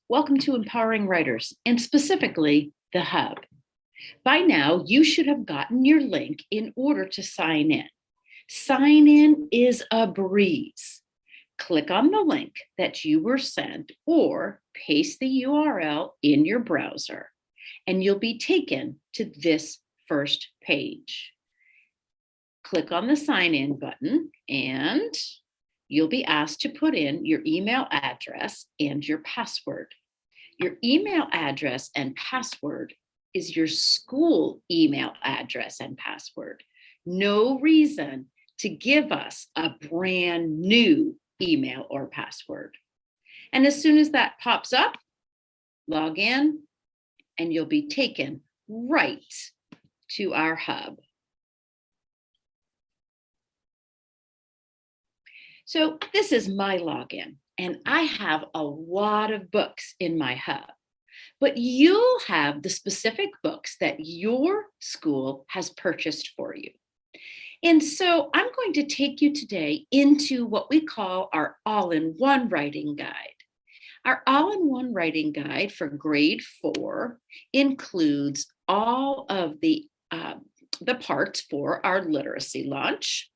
Welcome to Empowering Writers, and specifically the Hub. By now, you should have gotten your link in order to sign in. Sign in is a breeze. Click on the link that you were sent or paste the URL in your browser, and you'll be taken to this first page. Click on the sign in button and you'll be asked to put in your email address and your password. Your email address and password is your school email address and password. No reason to give us a brand new email or password. And as soon as that pops up, log in and you'll be taken right to our hub. So this is my login, and I have a lot of books in my hub, but you'll have the specific books that your school has purchased for you. And so I'm going to take you today into what we call our all-in-one writing guide. Our all-in-one writing guide for grade 4 includes all of the parts for our literacy launch,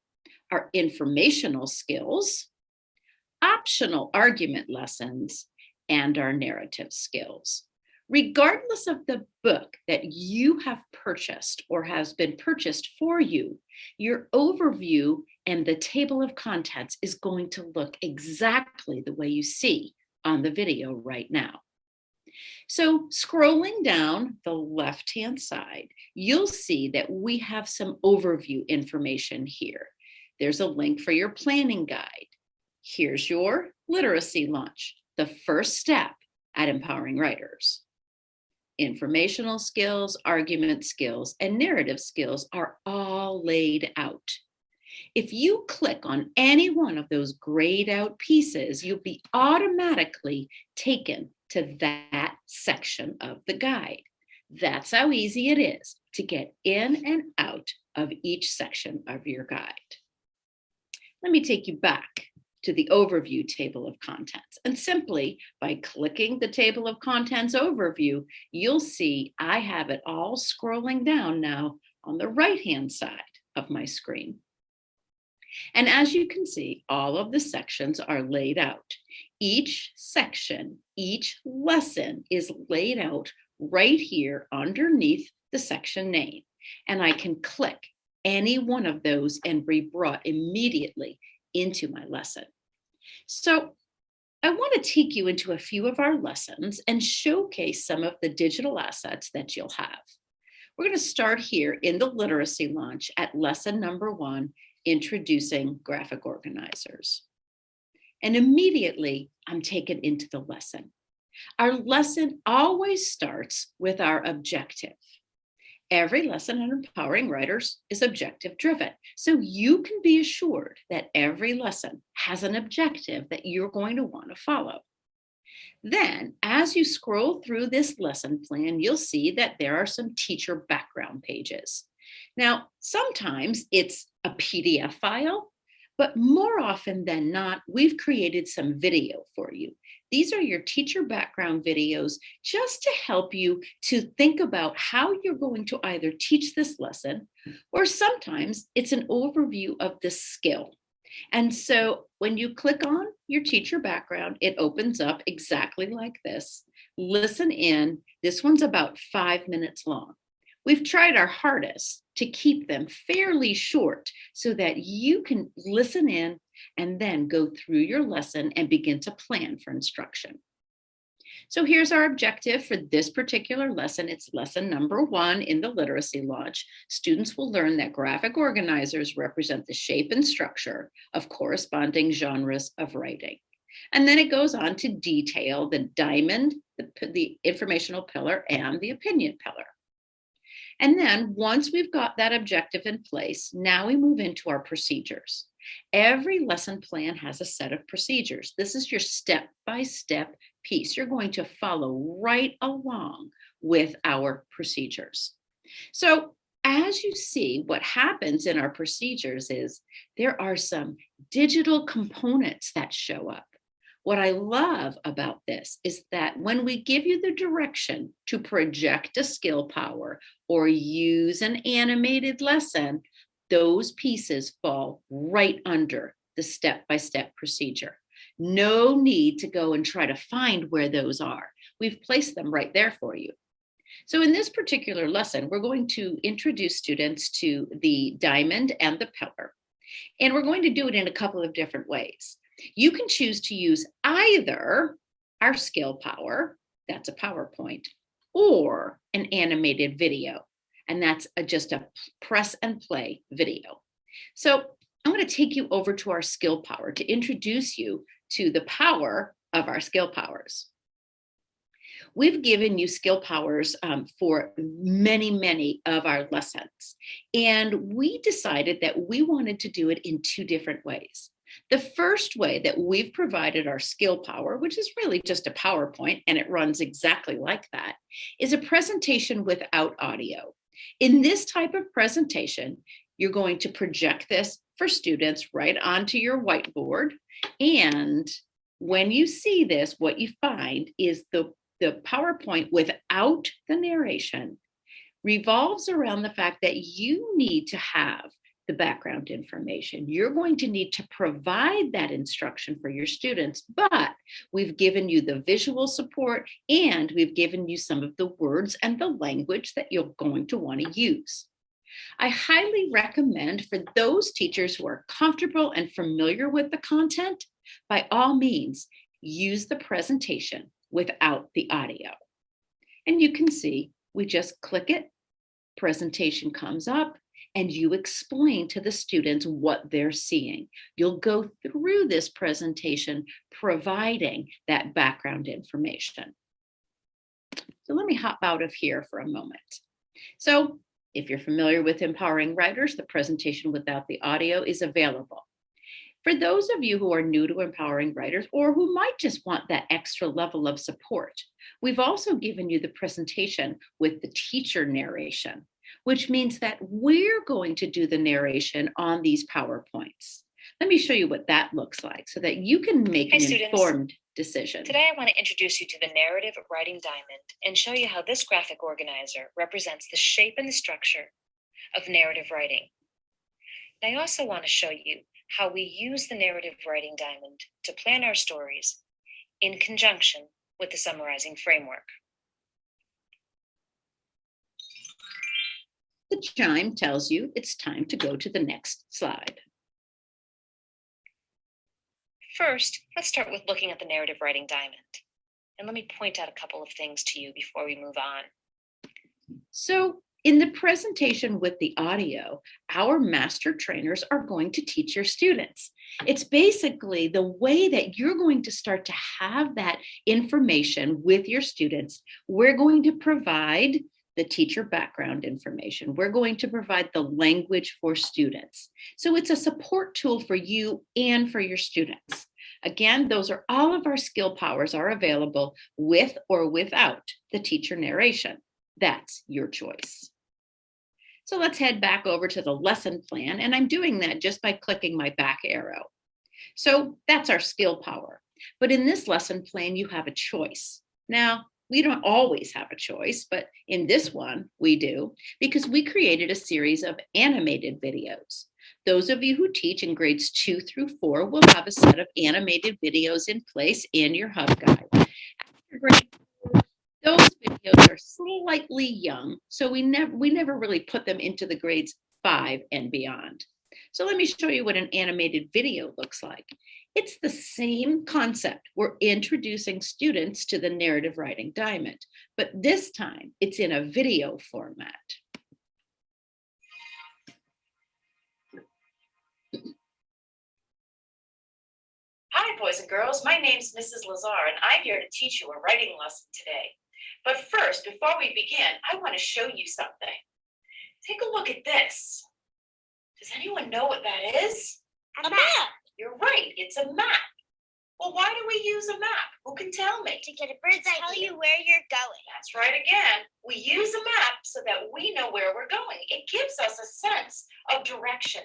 our informational skills, optional argument lessons, and our narrative skills. Regardless of the book that you have purchased or has been purchased for you, your overview and the table of contents is going to look exactly the way you see on the video right now. So scrolling down the left-hand side, you'll see that we have some overview information here. There's a link for your planning guide. Here's your literacy launch, the first step at Empowering Writers. Informational skills, argument skills, and narrative skills are all laid out. If you click on any one of those grayed out pieces, you'll be automatically taken to that section of the guide. That's how easy it is to get in and out of each section of your guide. Let me take you back to the overview table of contents. And simply by clicking the table of contents overview, you'll see I have it all scrolling down now on the right-hand side of my screen. And as you can see, all of the sections are laid out. Each section, each lesson is laid out right here underneath the section name. And I can click any one of those and be brought immediately into my lesson. So I want to take you into a few of our lessons and showcase some of the digital assets that you'll have. We're going to start here in the literacy launch at lesson number 1, introducing graphic organizers. And immediately I'm taken into the lesson. Our lesson always starts with our objective. Every lesson on Empowering Writers is objective driven. So you can be assured that every lesson has an objective that you're going to want to follow. Then, as you scroll through this lesson plan, you'll see that there are some teacher background pages. Now, sometimes it's a PDF file, but more often than not, we've created some video for you. These are your teacher background videos just to help you to think about how you're going to either teach this lesson, or sometimes it's an overview of the skill. And so when you click on your teacher background, it opens up exactly like this. Listen in. This one's about 5 minutes long. We've tried our hardest to keep them fairly short so that you can listen in and then go through your lesson and begin to plan for instruction. So here's our objective for this particular lesson. It's lesson number 1 in the literacy launch. Students will learn that graphic organizers represent the shape and structure of corresponding genres of writing. And then it goes on to detail the diamond, the informational pillar, and the opinion pillar. And then once we've got that objective in place, now we move into our procedures. Every lesson plan has a set of procedures. This is your step-by-step piece. You're going to follow right along with our procedures. So as you see, what happens in our procedures is there are some digital components that show up. What I love about this is that when we give you the direction to project a skill power or use an animated lesson, those pieces fall right under the step-by-step procedure. No need to go and try to find where those are. We've placed them right there for you. So in this particular lesson, we're going to introduce students to the diamond and the pillar. And we're going to do it in a couple of different ways. You can choose to use either our skill power, that's a PowerPoint, or an animated video, and that's just a press and play video. So I'm going to take you over to our skill power to introduce you to the power of our skill powers. We've given you skill powers for many of our lessons. And we decided that we wanted to do it in two different ways. The first way that we've provided our skill power, which is really just a PowerPoint, and it runs exactly like that, is a presentation without audio. In this type of presentation, you're going to project this for students right onto your whiteboard. And when you see this, what you find is the PowerPoint without the narration revolves around the fact that you need to have the background information. You're going to need to provide that instruction for your students, but we've given you the visual support and we've given you some of the words and the language that you're going to want to use. I highly recommend for those teachers who are comfortable and familiar with the content, by all means, use the presentation without the audio. And you can see, we just click it, presentation comes up, and you explain to the students what they're seeing. You'll go through this presentation providing that background information. So let me hop out of here for a moment. So if you're familiar with Empowering Writers, the presentation without the audio is available. For those of you who are new to Empowering Writers or who might just want that extra level of support, we've also given you the presentation with the teacher narration, which means that we're going to do the narration on these PowerPoints. Let me show you what that looks like so that you can make an informed decision. Today, I want to introduce you to the narrative writing diamond and show you how this graphic organizer represents the shape and the structure of narrative writing. And I also want to show you how we use the narrative writing diamond to plan our stories in conjunction with the summarizing framework. The chime tells you it's time to go to the next slide. First, let's start with looking at the narrative writing diamond. And let me point out a couple of things to you before we move on. So in the presentation with the audio, our master trainers are going to teach your students. It's basically the way that you're going to start to have that information with your students. We're going to provide the teacher background information. We're going to provide the language for students. So it's a support tool for you and for your students. Again, those are all of our skill powers are available with or without the teacher narration. That's your choice. So let's head back over to the lesson plan, and I'm doing that just by clicking my back arrow. So that's our skill power. But in this lesson plan, you have a choice. Now, we don't always have a choice, but in this one, we do, because we created a series of animated videos. Those of you who teach in grades 2 through 4 will have a set of animated videos in place in your hub guide. After grade 4, those videos are slightly young, so we never really put them into the grades 5 and beyond. So let me show you what an animated video looks like. It's the same concept. We're introducing students to the narrative writing diamond, but this time it's in a video format. Hi, boys and girls. My name's Mrs. Lazar, and I'm here to teach you a writing lesson today. But first, before we begin, I want to show you something. Take a look at this. Does anyone know what that is? A map. You're right, it's a map. Well, why do we use a map? Who can tell me? To get a bird's eye view. Tell you where you're going. That's right again. We use a map so that we know where we're going. It gives us a sense of direction.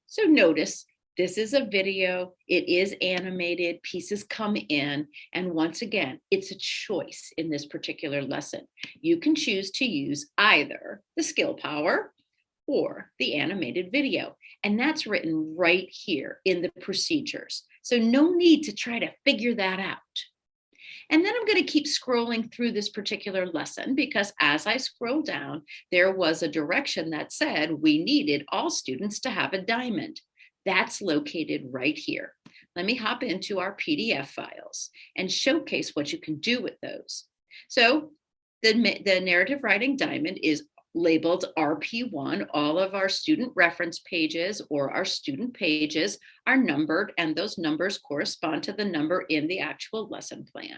So notice This is a video. It is animated. Pieces come in. And once again, it's a choice in this particular lesson. You can choose to use either the skill power or the animated video. And that's written right here in the procedures. So no need to try to figure that out. And then I'm going to keep scrolling through this particular lesson because as I scroll down, there was a direction that said we needed all students to have a diamond. That's located right here. Let me hop into our PDF files and showcase what you can do with those. So the narrative writing diamond is labeled RP1. All of our student reference pages or our student pages are numbered, and those numbers correspond to the number in the actual lesson plan.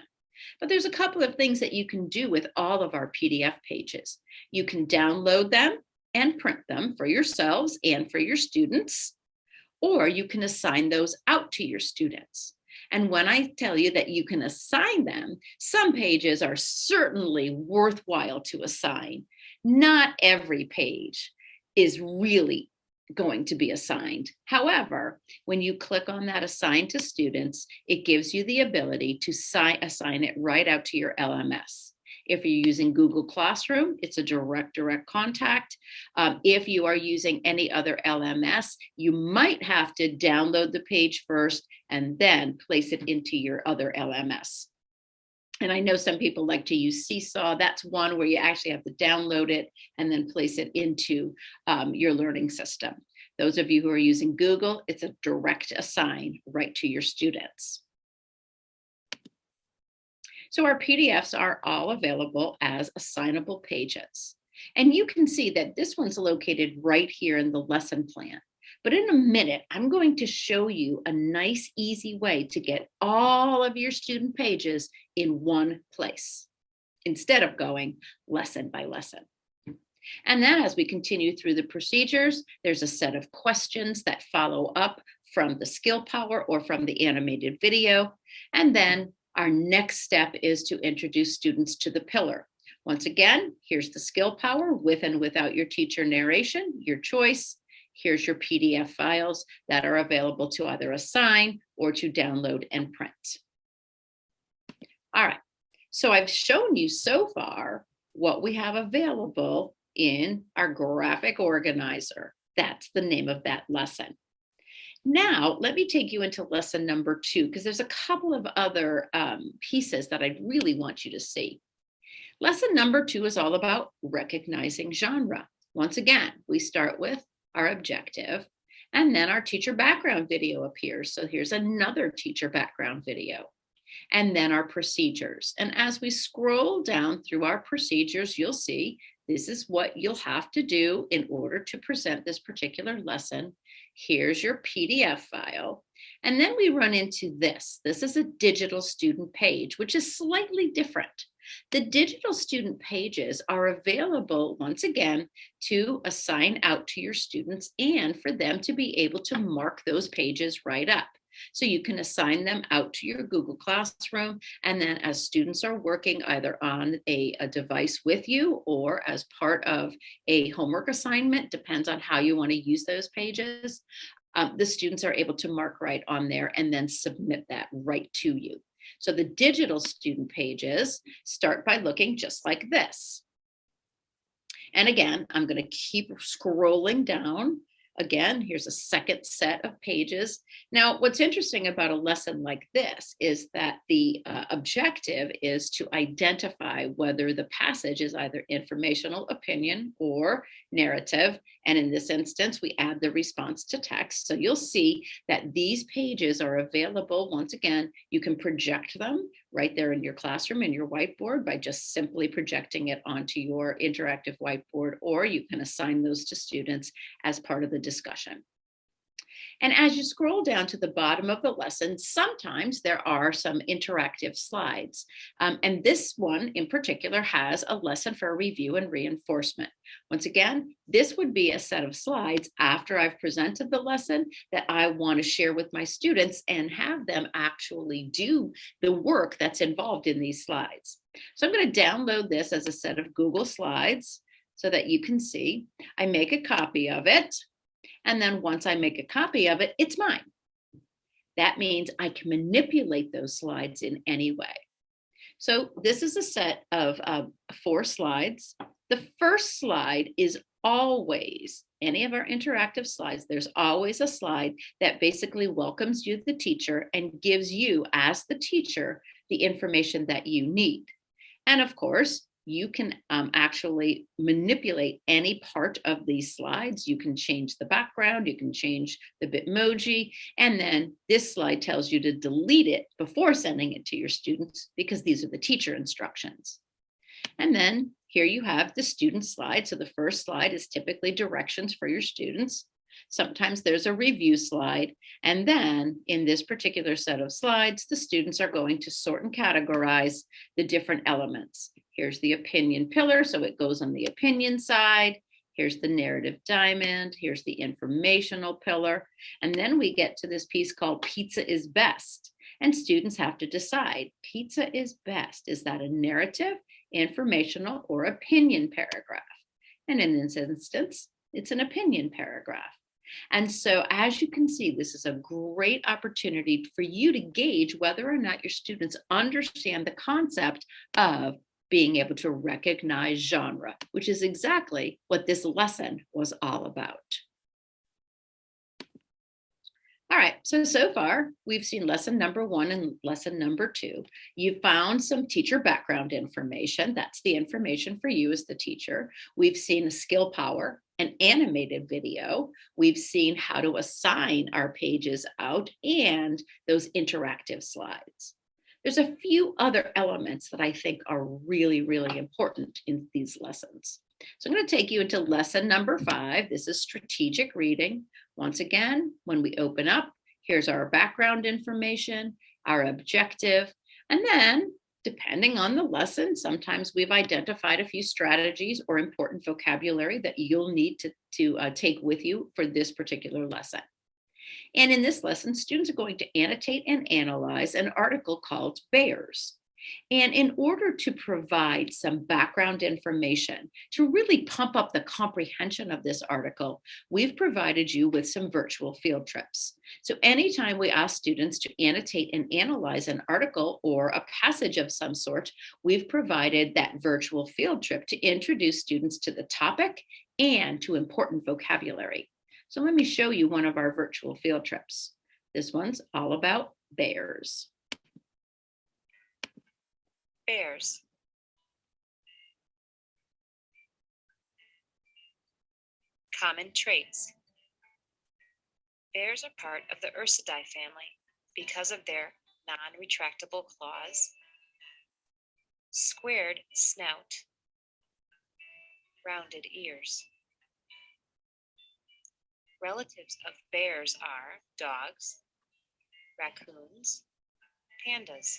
But there's a couple of things that you can do with all of our PDF pages. You can download them and print them for yourselves and for your students, or you can assign those out to your students. And when I tell you that you can assign them, some pages are certainly worthwhile to assign. Not every page is really going to be assigned. However, when you click on that assign to students, it gives you the ability to assign it right out to your LMS. If you're using Google Classroom, it's a direct contact. If you are using any other LMS, you might have to download the page first and then place it into your other LMS. And I know some people like to use Seesaw. That's one where you actually have to download it and then place it into your learning system. Those of you who are using Google, it's a direct assign right to your students. So our PDFs are all available as assignable pages. And you can see that this one's located right here in the lesson plan. But in a minute, I'm going to show you a nice, easy way to get all of your student pages in one place instead of going lesson by lesson. And then as we continue through the procedures, there's a set of questions that follow up from the skill power or from the animated video. And then our next step is to introduce students to the pillar. Once again, here's the skill power with and without your teacher narration, your choice. Here's your PDF files that are available to either assign or to download and print. All right, so I've shown you so far what we have available in our graphic organizer. That's the name of that lesson. Now, let me take you into lesson number 2, because there's a couple of other pieces that I really want you to see. Lesson number 2 is all about recognizing genre. Once again, we start with our objective, and then our teacher background video appears. So here's another teacher background video, and then our procedures. And as we scroll down through our procedures, you'll see this is what you'll have to do in order to present this particular lesson. Here's your PDF file. And then we run into this. This is a digital student page, which is slightly different. The digital student pages are available, once again, to assign out to your students and for them to be able to mark those pages right up. So you can assign them out to your Google Classroom, and then as students are working either on a device with you or as part of a homework assignment, depends on how you want to use those pages, the students are able to mark right on there and then submit that right to you. So the digital student pages start by looking just like this. And again, I'm going to keep scrolling down. Again, here's a second set of pages. Now, what's interesting about a lesson like this is that the objective is to identify whether the passage is either informational, opinion, or narrative. And in this instance, we add the response to text. So you'll see that these pages are available. Once again, you can project them right there in your classroom in your whiteboard by just simply projecting it onto your interactive whiteboard, or you can assign those to students as part of the discussion. And as you scroll down to the bottom of the lesson, sometimes there are some interactive slides. And this one in particular has a lesson for review and reinforcement. Once again, this would be a set of slides after I've presented the lesson that I want to share with my students and have them actually do the work that's involved in these slides. So I'm going to download this as a set of Google Slides so that you can see. I make a copy of it. And then once I make a copy of it, it's mine. That means I can manipulate those slides in any way. So this is a set of 4 slides. The first slide is always, any of our interactive slides, there's always a slide that basically welcomes you, the teacher, and gives you, as the teacher, the information that you need. And of course, you can actually manipulate any part of these slides. You can change the background, you can change the Bitmoji, and then this slide tells you to delete it before sending it to your students because these are the teacher instructions. And then here you have the student slide. So the first slide is typically directions for your students. Sometimes there's a review slide. And then in this particular set of slides, the students are going to sort and categorize the different elements. Here's the opinion pillar, so it goes on the opinion side. Here's the narrative diamond. Here's the informational pillar. And then we get to this piece called pizza is best. And students have to decide, pizza is best. Is that a narrative, informational, or opinion paragraph? And in this instance, it's an opinion paragraph. And so as you can see, this is a great opportunity for you to gauge whether or not your students understand the concept of being able to recognize genre, which is exactly what this lesson was all about. All right, so far we've seen lesson number 1 and lesson number 2. You found some teacher background information. That's the information for you as the teacher. We've seen a skill power, an animated video. We've seen how to assign our pages out and those interactive slides. There's a few other elements that I think are really, really important in these lessons. So I'm going to take you into lesson number 5. This is strategic reading. Once again, when we open up, here's our background information, our objective, and then depending on the lesson, sometimes we've identified a few strategies or important vocabulary that you'll need to take with you for this particular lesson. And in this lesson, students are going to annotate and analyze an article called Bears. And in order to provide some background information to really pump up the comprehension of this article, we've provided you with some virtual field trips. So anytime we ask students to annotate and analyze an article or a passage of some sort, we've provided that virtual field trip to introduce students to the topic and to important vocabulary. So let me show you one of our virtual field trips. This one's all about bears. Bears. Common traits. Bears are part of the Ursidae family because of their non-retractable claws, squared snout, rounded ears. Relatives of bears are dogs, raccoons, pandas.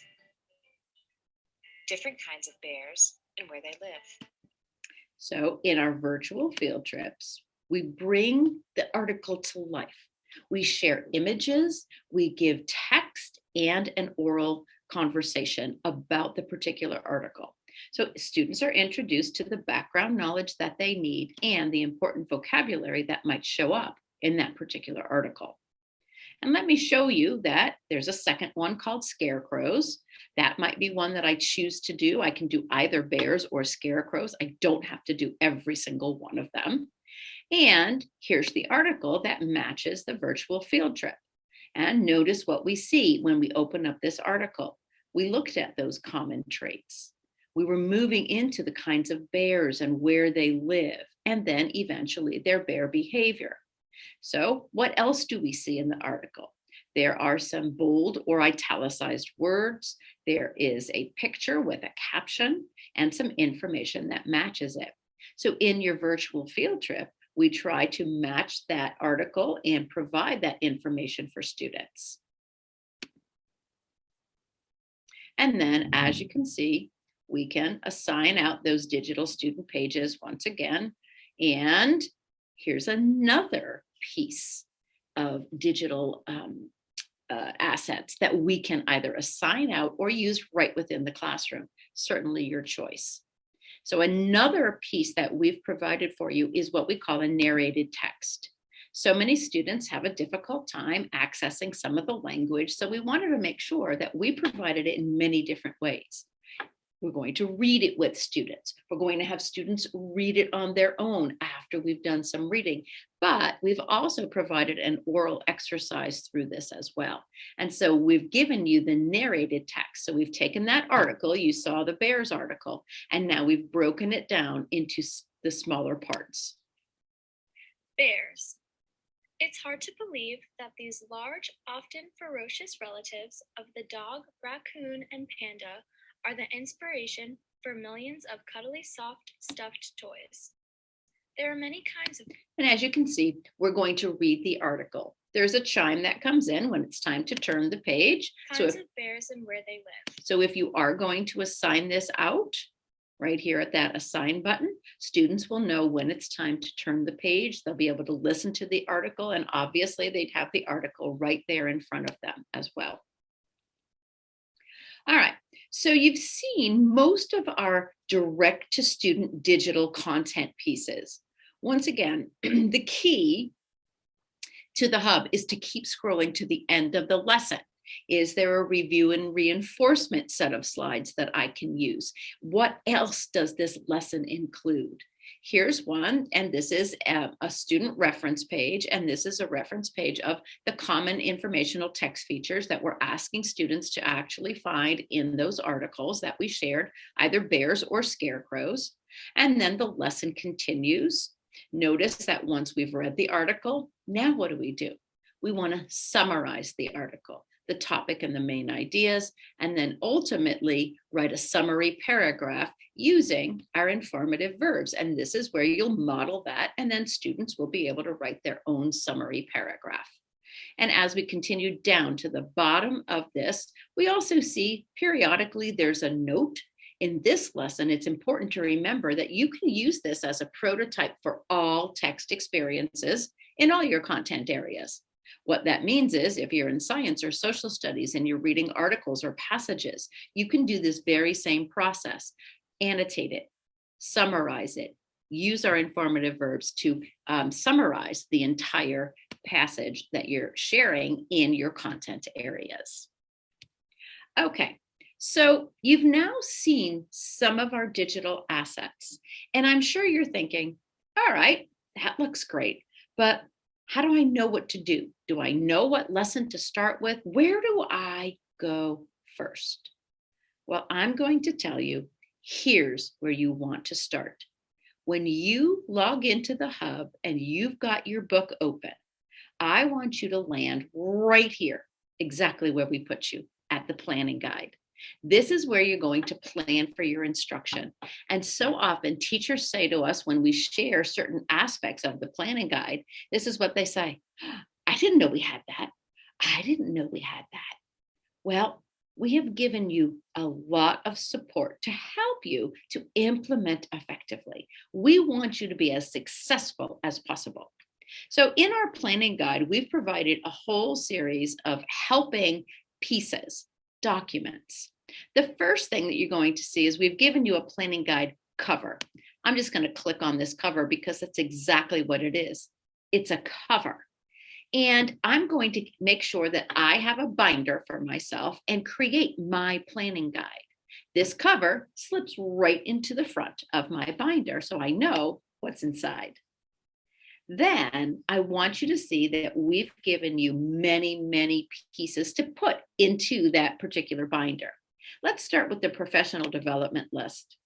Different kinds of bears and where they live. So in our virtual field trips, we bring the article to life. We share images, we give text and an oral conversation about the particular article. So students are introduced to the background knowledge that they need and the important vocabulary that might show up in that particular article. And let me show you that there's a second one called scarecrows. That might be one that I choose to do. I can do either bears or scarecrows. I don't have to do every single one of them. And here's the article that matches the virtual field trip. And notice what we see when we open up this article. We looked at those common traits. We were moving into the kinds of bears and where they live, and then eventually their bear behavior. So what else do we see in the article? There are some bold or italicized words. There is a picture with a caption and some information that matches it. So in your virtual field trip, we try to match that article and provide that information for students. And then, as you can see, we can assign out those digital student pages once again. And here's another piece of digital assets that we can either assign out or use right within the classroom. Certainly your choice. So another piece that we've provided for you is what we call a narrated text. So many students have a difficult time accessing some of the language, so we wanted to make sure that we provided it in many different ways. We're going to read it with students. We're going to have students read it on their own after we've done some reading. But we've also provided an oral exercise through this as well. And so we've given you the narrated text. So we've taken that article, you saw the Bears article, and now we've broken it down into the smaller parts. Bears. It's hard to believe that these large, often ferocious relatives of the dog, raccoon, and panda are the inspiration for millions of cuddly, soft, stuffed toys. There are many kinds of. And as you can see, we're going to read the article. There's a chime that comes in when it's time to turn the page. Kinds of bears and where they live. So if you are going to assign this out, right here at that assign button, students will know when it's time to turn the page. They'll be able to listen to the article, and obviously they'd have the article right there in front of them as well. All right, so you've seen most of our direct to student digital content pieces. Once again, the key to the hub is to keep scrolling to the end of the lesson. Is there a review and reinforcement set of slides that I can use? What else does this lesson include? Here's one, and this is a student reference page, and this is a reference page of the common informational text features that we're asking students to actually find in those articles that we shared, either bears or scarecrows. And then the lesson continues. Notice that once we've read the article, now what do? We want to summarize the article, the topic and the main ideas, and then ultimately write a summary paragraph using our informative verbs. And this is where you'll model that, and then students will be able to write their own summary paragraph. And as we continue down to the bottom of this, we also see periodically there's a note. In this lesson, it's important to remember that you can use this as a prototype for all text experiences in all your content areas. What that means is if you're in science or social studies and you're reading articles or passages, you can do this very same process. Annotate it, summarize it, use our informative verbs to summarize the entire passage that you're sharing in your content areas. Okay, so you've now seen some of our digital assets, and I'm sure you're thinking, all right, that looks great, but how do I know what to do? Do I know what lesson to start with? Where do I go first? Well, I'm going to tell you, here's where you want to start. When you log into the hub and you've got your book open, I want you to land right here, exactly where we put you at the planning guide. This is where you're going to plan for your instruction. And so often teachers say to us when we share certain aspects of the planning guide, this is what they say, I didn't know we had that. I didn't know we had that. Well, we have given you a lot of support to help you to implement effectively. We want you to be as successful as possible. So in our planning guide, we've provided a whole series of helping pieces, documents. The first thing that you're going to see is we've given you a planning guide cover. I'm just going to click on this cover because that's exactly what it is. It's a cover. And I'm going to make sure that I have a binder for myself and create my planning guide. This cover slips right into the front of my binder so I know what's inside. Then I want you to see that we've given you many, many pieces to put into that particular binder. Let's start with the professional development list.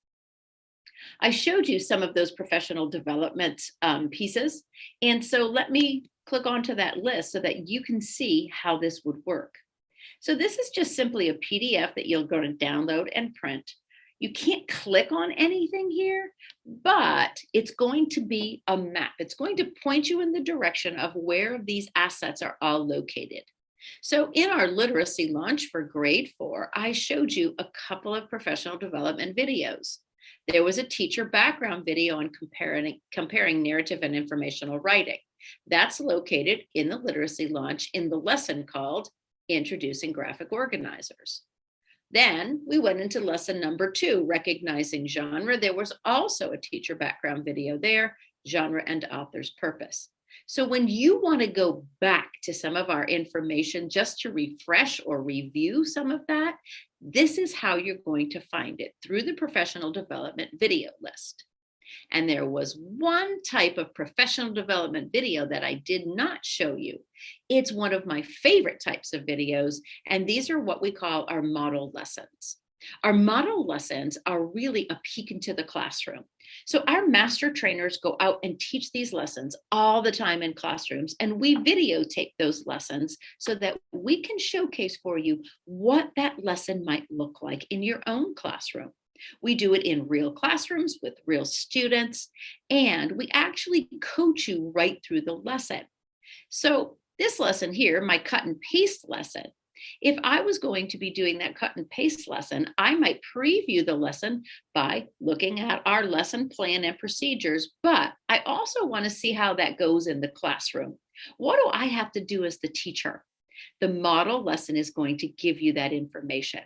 I showed you some of those professional development pieces. And so let me click onto that list so that you can see how this would work. So this is just simply a PDF that you're going to download and print. You can't click on anything here, but it's going to be a map. It's going to point you in the direction of where these assets are all located. So in our literacy launch for grade 4, I showed you a couple of professional development videos. There was a teacher background video on comparing narrative and informational writing. That's located in the literacy launch in the lesson called Introducing Graphic Organizers. Then we went into lesson number 2, recognizing genre. There was also a teacher background video there, genre and author's purpose. So when you want to go back to some of our information just to refresh or review some of that, this is how you're going to find it through the professional development video list. And there was one type of professional development video that I did not show you. It's one of my favorite types of videos, and these are what we call our model lessons. Our model lessons are really a peek into the classroom. So our master trainers go out and teach these lessons all the time in classrooms, and we videotape those lessons so that we can showcase for you what that lesson might look like in your own classroom. We do it in real classrooms with real students, and we actually coach you right through the lesson. So this lesson here, my cut and paste lesson, if I was going to be doing that cut and paste lesson, I might preview the lesson by looking at our lesson plan and procedures, but I also want to see how that goes in the classroom. What do I have to do as the teacher? The model lesson is going to give you that information.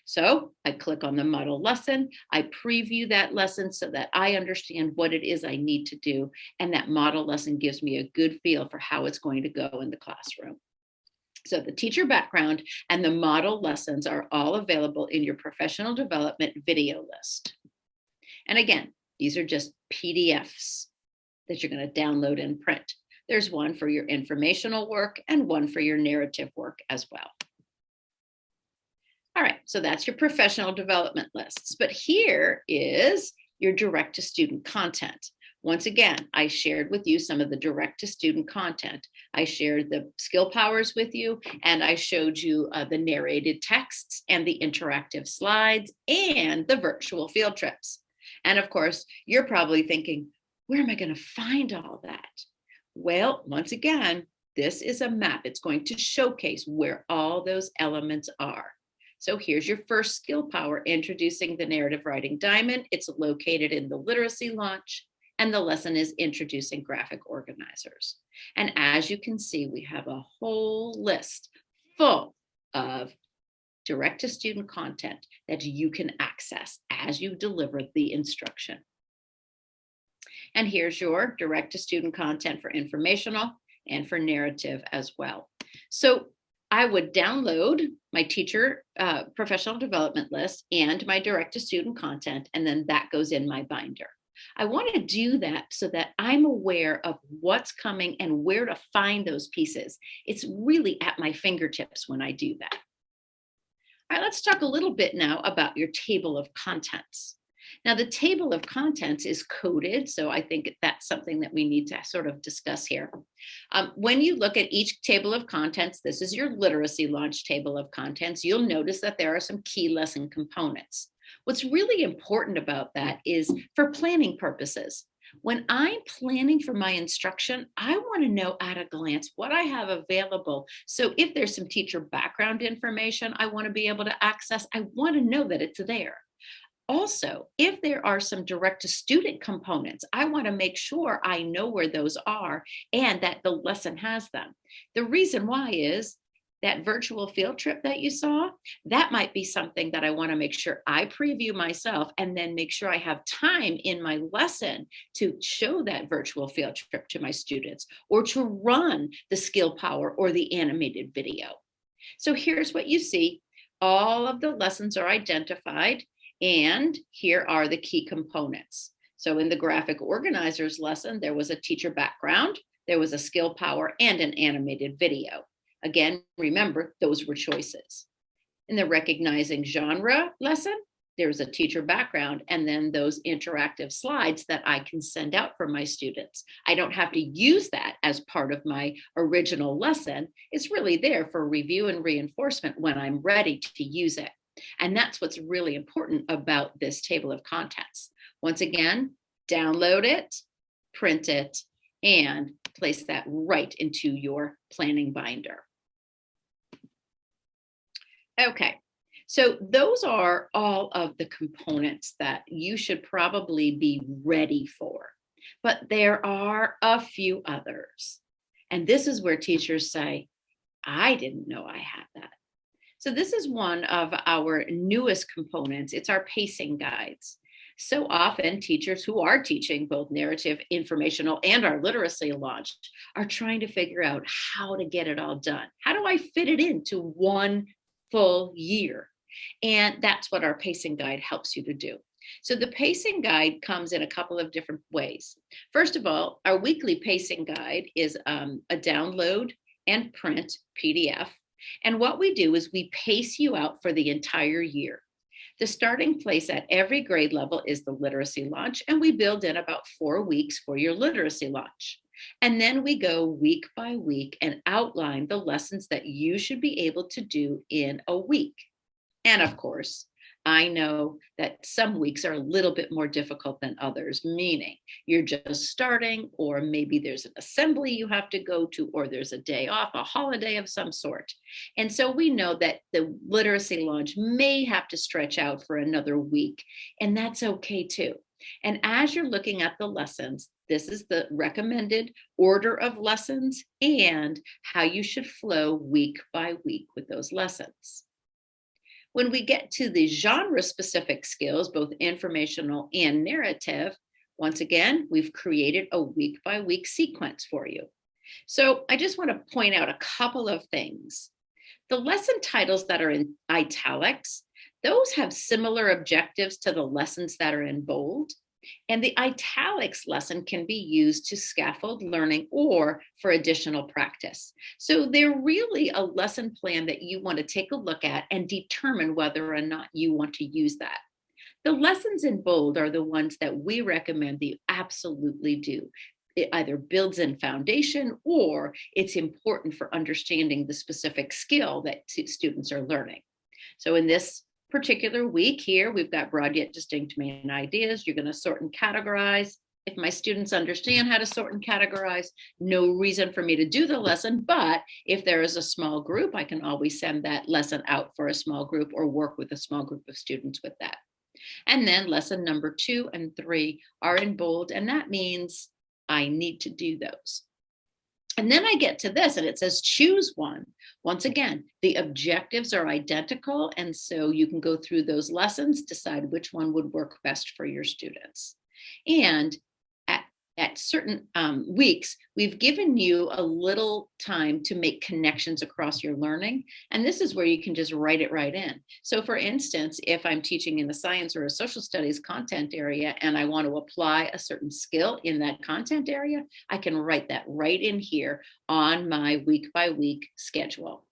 So I click on the model lesson, I preview that lesson so that I understand what it is I need to do, and that model lesson gives me a good feel for how it's going to go in the classroom. So the teacher background and the model lessons are all available in your professional development video list. And again, these are just PDFs that you're going to download and print. There's one for your informational work and one for your narrative work as well. All right, so that's your professional development lists. But here is your direct to student content. Once again, I shared with you some of the direct to student content. I shared the skill powers with you, and I showed you the narrated texts and the interactive slides and the virtual field trips. And of course, you're probably thinking, where am I going to find all that? Well, once again, this is a map. It's going to showcase where all those elements are. So here's your first skill power, introducing the narrative writing diamond. It's located in the literacy launch, and the lesson is introducing graphic organizers. And as you can see, we have a whole list full of direct to student content that you can access as you deliver the instruction. And here's your direct to student content for informational and for narrative as well. So I would download my teacher professional development list and my direct to student content, and then that goes in my binder. I want to do that so that I'm aware of what's coming and where to find those pieces. It's really at my fingertips when I do that. All right, let's talk a little bit now about your table of contents. Now, the table of contents is coded, so I think that's something that we need to sort of discuss here. When you look at each table of contents, this is your literacy launch table of contents, you'll notice that there are some key lesson components. What's really important about that is for planning purposes. When I'm planning for my instruction, I want to know at a glance what I have available. So if there's some teacher background information I want to be able to access, I want to know that it's there. Also, if there are some direct to student components, I want to make sure I know where those are and that the lesson has them. The reason why is that virtual field trip that you saw, that might be something that I want to make sure I preview myself and then make sure I have time in my lesson to show that virtual field trip to my students or to run the skill power or the animated video. So here's what you see. All of the lessons are identified, and here are the key components. So in the graphic organizers lesson, there was a teacher background, there was a skill power, and an animated video. Again, remember, those were choices. In the recognizing genre lesson, there's a teacher background and then those interactive slides that I can send out for my students. I don't have to use that as part of my original lesson. It's really there for review and reinforcement when I'm ready to use it. And that's what's really important about this table of contents. Once again, download it, print it, and place that right into your planning binder. Okay, so those are all of the components that you should probably be ready for, but there are a few others. And this is where teachers say, I didn't know I had that. So this is one of our newest components. It's our pacing guides. So often, teachers who are teaching both narrative, informational, and our literacy launch are trying to figure out how to get it all done. How do I fit it into one full year? And that's what our pacing guide helps you to do. So, the pacing guide comes in a couple of different ways. First of all, our weekly pacing guide is a download and print PDF. And what we do is we pace you out for the entire year. The starting place at every grade level is the literacy launch, and we build in about 4 weeks for your literacy launch. And then we go week by week and outline the lessons that you should be able to do in a week. And of course, I know that some weeks are a little bit more difficult than others, meaning you're just starting, or maybe there's an assembly you have to go to, or there's a day off, a holiday of some sort. And so we know that the literacy launch may have to stretch out for another week, and that's okay too. And as you're looking at the lessons, this is the recommended order of lessons and how you should flow week by week with those lessons. When we get to the genre specific skills, both informational and narrative, once again, we've created a week by week sequence for you. So I just want to point out a couple of things. The lesson titles that are in italics, those have similar objectives to the lessons that are in bold. And the italics lesson can be used to scaffold learning or for additional practice. So they're really a lesson plan that you want to take a look at and determine whether or not you want to use that. The lessons in bold are the ones that we recommend that you absolutely do. It either builds in foundation or it's important for understanding the specific skill that students are learning. So in this particular week here, we've got broad yet distinct main ideas. You're going to sort and categorize. If my students understand how to sort and categorize, no reason for me to do the lesson. But if there is a small group, I can always send that lesson out for a small group or work with a small group of students with that. And then lesson number 2 and 3 are in bold, and that means I need to do those. And then I get to this and it says choose one. Once again, the objectives are identical. And so you can go through those lessons, decide which one would work best for your students. And at certain weeks, we've given you a little time to make connections across your learning. And this is where you can just write it right in. So for instance, if I'm teaching in the science or a social studies content area and I want to apply a certain skill in that content area, I can write that right in here on my week by week schedule.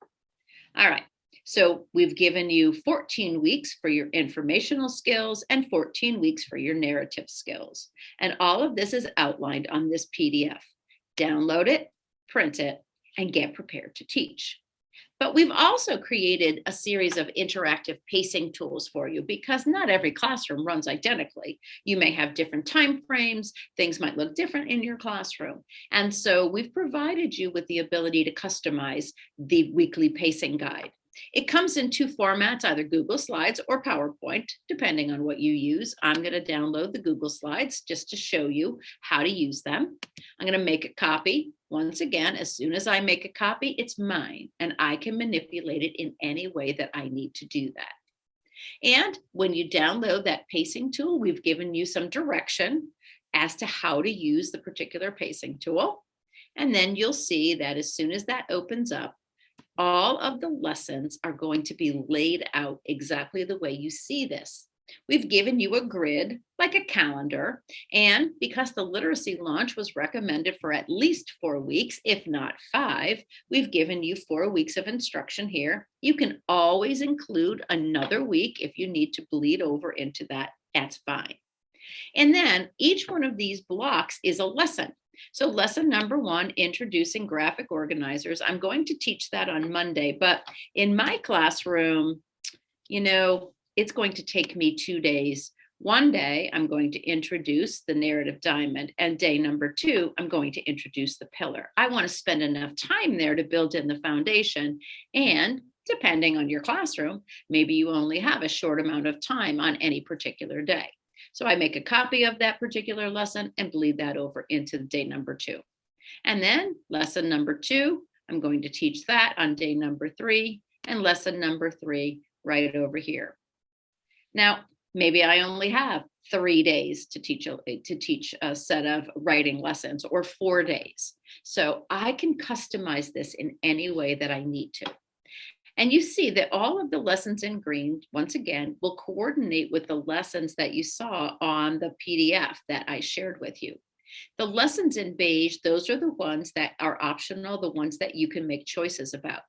All right. So we've given you 14 weeks for your informational skills and 14 weeks for your narrative skills. And all of this is outlined on this PDF. Download it, print it, and get prepared to teach. But we've also created a series of interactive pacing tools for you because not every classroom runs identically. You may have different time frames, things might look different in your classroom. And so we've provided you with the ability to customize the weekly pacing guide. It comes in 2 formats, either Google Slides or PowerPoint, depending on what you use. I'm going to download the Google Slides just to show you how to use them. I'm going to make a copy. Once again, as soon as I make a copy, it's mine, and I can manipulate it in any way that I need to do that. And when you download that pacing tool, we've given you some direction as to how to use the particular pacing tool. And then you'll see that as soon as that opens up, all of the lessons are going to be laid out exactly the way you see this. We've given you a grid, like a calendar, and because the literacy launch was recommended for at least 4 weeks, if not 5, we've given you 4 weeks of instruction here. You can always include another week if you need to bleed over into that, that's fine. And then each one of these blocks is a lesson. So lesson number 1, introducing graphic organizers. I'm going to teach that on Monday, but in my classroom, it's going to take me 2 days. One day, I'm going to introduce the narrative diamond, and day number 2, I'm going to introduce the pillar. I want to spend enough time there to build in the foundation, and depending on your classroom, maybe you only have a short amount of time on any particular day. So I make a copy of that particular lesson and bleed that over into day number 2. And then lesson number 2, I'm going to teach that on day number 3, and lesson number 3 right over here. Now, Maybe I only have 3 days to teach a set of writing lessons or 4 days. So I can customize this in any way that I need to. And you see that all of the lessons in green, once again, will coordinate with the lessons that you saw on the PDF that I shared with you. The lessons in beige, those are the ones that are optional, the ones that you can make choices about.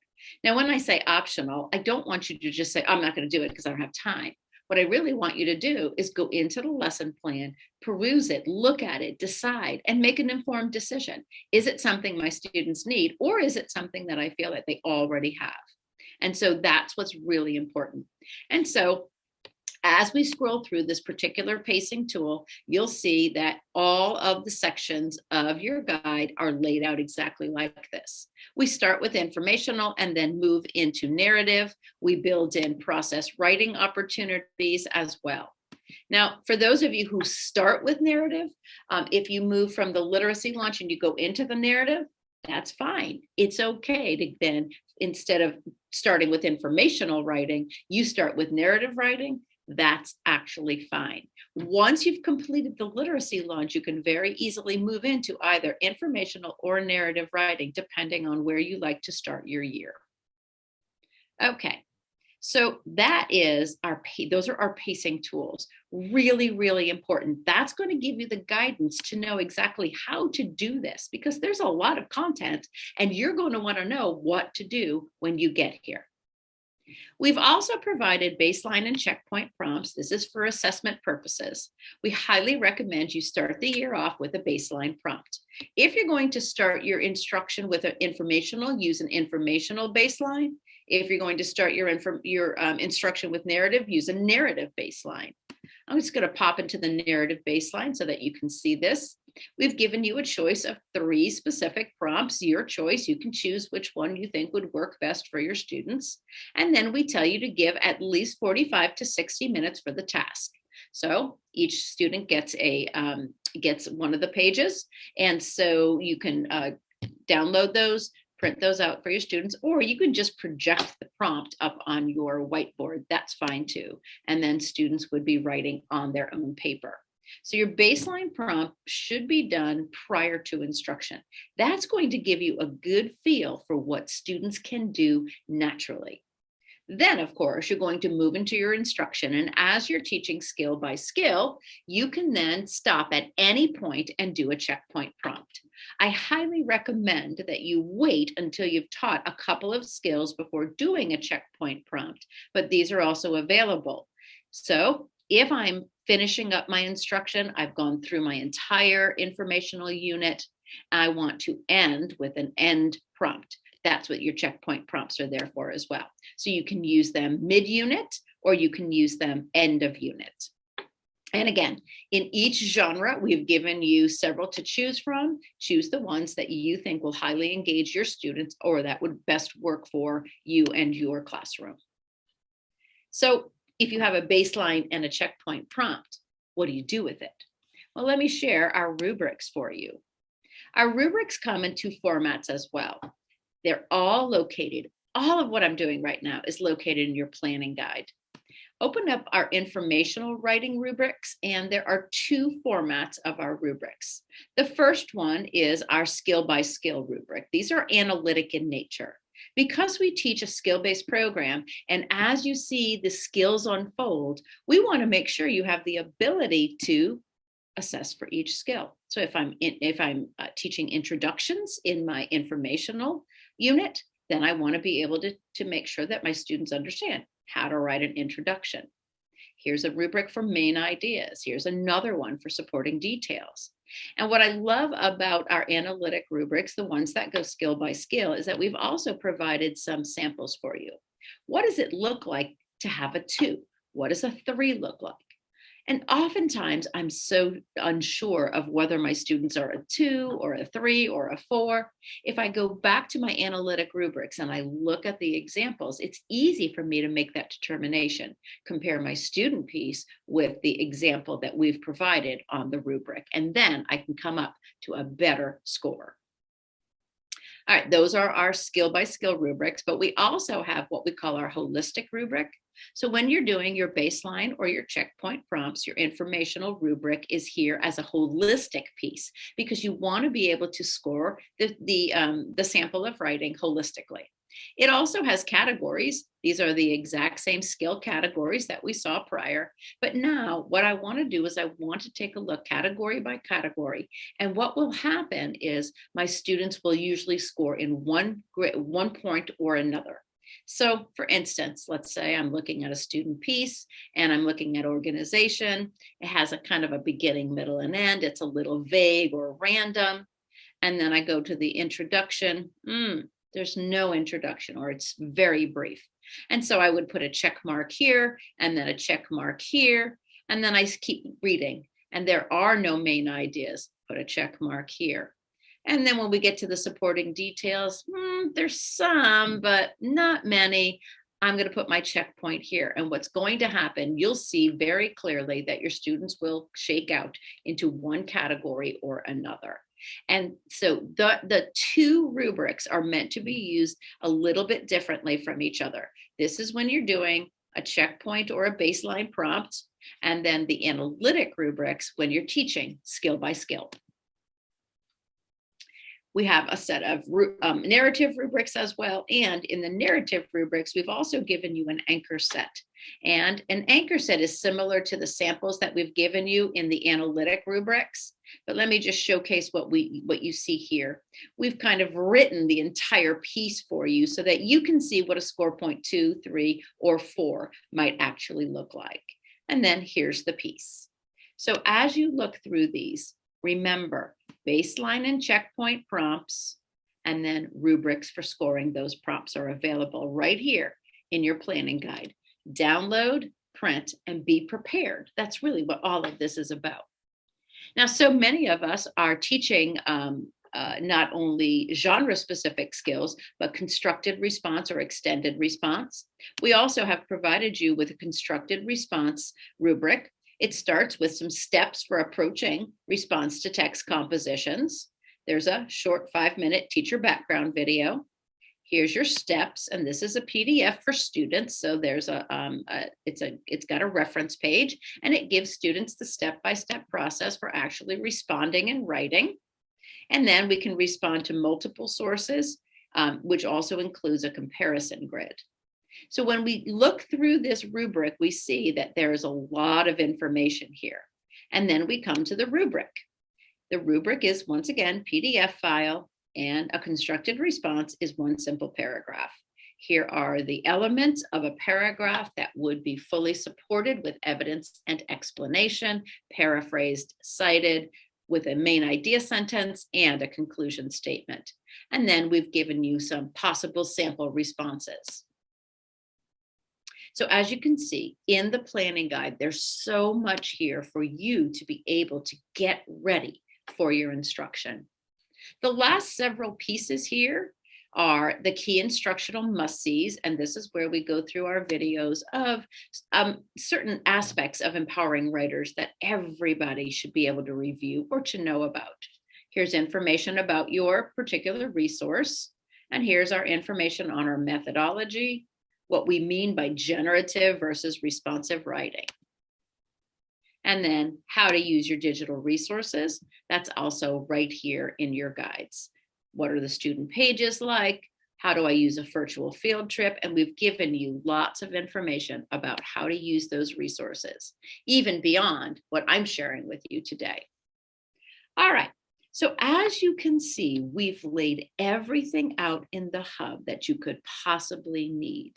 Now, when I say optional, I don't want you to just say, I'm not going to do it because I don't have time. What I really want you to do is go into the lesson plan, peruse it, look at it, decide, and make an informed decision. Is it something my students need, or is it something that I feel that they already have? And so that's what's really important. And so as we scroll through this particular pacing tool, you'll see that all of the sections of your guide are laid out exactly like this. We start with informational and then move into narrative. We build in process writing opportunities as well. Now, for those of you who start with narrative, if you move from the literacy launch and you go into the narrative, that's fine. It's okay to then, instead of starting with informational writing, you start with narrative writing. That's actually fine. Once you've completed the literacy launch, you can very easily move into either informational or narrative writing, depending on where you like to start your year. Okay, so those are our pacing tools. Really, really important. That's going to give you the guidance to know exactly how to do this, because there's a lot of content and you're going to want to know what to do when you get here. We've also provided baseline and checkpoint prompts. This is for assessment purposes. We highly recommend you start the year off with a baseline prompt. If you're going to start your instruction with an informational, use an informational baseline. If you're going to start your instruction with narrative, use a narrative baseline. I'm just going to pop into the narrative baseline so that you can see this. We've given you a choice of 3 specific prompts, your choice. You can choose which one you think would work best for your students. And then we tell you to give at least 45 to 60 minutes for the task. So each student gets one of the pages. And so you can download those, print those out for your students, or you can just project the prompt up on your whiteboard. That's fine too. And then students would be writing on their own paper. So your baseline prompt should be done prior to instruction. That's going to give you a good feel for what students can do naturally. Then, of course, you're going to move into your instruction. And as you're teaching skill by skill, you can then stop at any point and do a checkpoint prompt. I highly recommend that you wait until you've taught a couple of skills before doing a checkpoint prompt, but these are also available. So if I'm finishing up my instruction, I've gone through my entire informational unit, I want to end with an end prompt. That's what your checkpoint prompts are there for as well. So you can use them mid-unit or you can use them end of unit. And again, in each genre, we've given you several to choose from. Choose the ones that you think will highly engage your students or that would best work for you and your classroom. So if you have a baseline and a checkpoint prompt, what do you do with it? Well, let me share our rubrics for you. Our rubrics come in 2 formats as well. They're all located. All of what I'm doing right now is located in your planning guide. Open up our informational writing rubrics, and there are 2 formats of our rubrics. The first one is our skill by skill rubric. These are analytic in nature. Because we teach a skill-based program, and as you see the skills unfold, we want to make sure you have the ability to assess for each skill. So if I'm teaching introductions in my informational unit, then I want to be able to make sure that my students understand how to write an introduction. Here's a rubric for main ideas. Here's another one for supporting details. And what I love about our analytic rubrics, the ones that go skill by skill, is that we've also provided some samples for you. What does it look like to have a 2? What does a 3 look like? And oftentimes I'm so unsure of whether my students are a 2 or a 3 or a 4. If I go back to my analytic rubrics and I look at the examples, it's easy for me to make that determination, compare my student piece with the example that we've provided on the rubric, and then I can come up to a better score. All right, those are our skill by skill rubrics, but we also have what we call our holistic rubric. So when you're doing your baseline or your checkpoint prompts, your informational rubric is here as a holistic piece because you want to be able to score the sample of writing holistically. It also has categories. These are the exact same skill categories that we saw prior. But now what I want to do is I want to take a look category by category. And what will happen is my students will usually score in one point or another. So for instance, let's say I'm looking at a student piece and I'm looking at organization. It has a kind of a beginning, middle, and end. It's a little vague or random. And then I go to the introduction. There's no introduction, or it's very brief. And so I would put a check mark here and then a check mark here. And then I keep reading. And there are no main ideas. Put a check mark here. And then when we get to the supporting details, there's some, but not many. I'm going to put my checkpoint here. And what's going to happen, you'll see very clearly that your students will shake out into one category or another. And so the two rubrics are meant to be used a little bit differently from each other. This is when you're doing a checkpoint or a baseline prompt, and then the analytic rubrics when you're teaching skill by skill. We have a set of narrative rubrics as well. And in the narrative rubrics, we've also given you an anchor set. And an anchor set is similar to the samples that we've given you in the analytic rubrics. But let me just showcase what you see here. We've kind of written the entire piece for you so that you can see what a score point 2, 3, or 4 might actually look like. And then here's the piece. So as you look through these, remember, baseline and checkpoint prompts, and then rubrics for scoring those prompts are available right here in your planning guide. Download, print, and be prepared. That's really what all of this is about. Now, so many of us are teaching not only genre-specific skills, but constructed response or extended response. We also have provided you with a constructed response rubric. It starts with some steps for approaching response to text compositions. There's a short 5-minute teacher background video. Here's your steps, and this is a PDF for students. So there's it's got a reference page, and it gives students the step-by-step process for actually responding and writing. And then we can respond to multiple sources, which also includes a comparison grid. So when we look through this rubric, we see that there's a lot of information here. And then we come to the rubric. The rubric is, once again, PDF file, and a constructed response is one simple paragraph. Here are the elements of a paragraph that would be fully supported with evidence and explanation, paraphrased, cited, with a main idea sentence and a conclusion statement. And then we've given you some possible sample responses. So as you can see in the planning guide, there's so much here for you to be able to get ready for your instruction. The last several pieces here are the key instructional must-sees, and this is where we go through our videos of certain aspects of empowering writers that everybody should be able to review or to know about. Here's information about your particular resource, and here's our information on our methodology, what we mean by generative versus responsive writing. And then how to use your digital resources. That's also right here in your guides. What are the student pages like? How do I use a virtual field trip? And we've given you lots of information about how to use those resources, even beyond what I'm sharing with you today. All right. So as you can see, we've laid everything out in the hub that you could possibly need.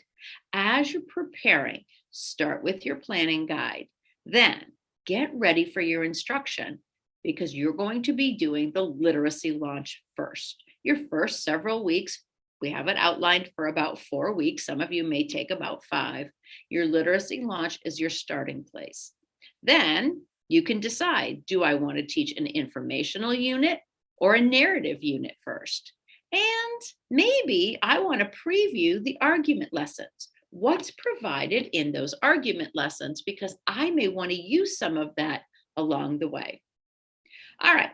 As you're preparing, start with your planning guide. Then get ready for your instruction because you're going to be doing the literacy launch first. Your first several weeks, we have it outlined for about 4 weeks. Some of you may take about 5. Your literacy launch is your starting place. Then you can decide, do I want to teach an informational unit or a narrative unit first? And maybe I want to preview the argument lessons. What's provided in those argument lessons? Because I may want to use some of that along the way. All right.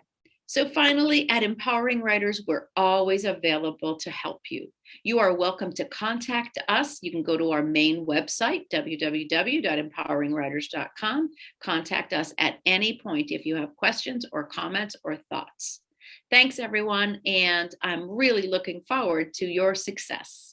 So finally, at Empowering Writers, we're always available to help you. You are welcome to contact us. You can go to our main website, www.empoweringwriters.com. Contact us at any point if you have questions or comments or thoughts. Thanks, everyone, and I'm really looking forward to your success.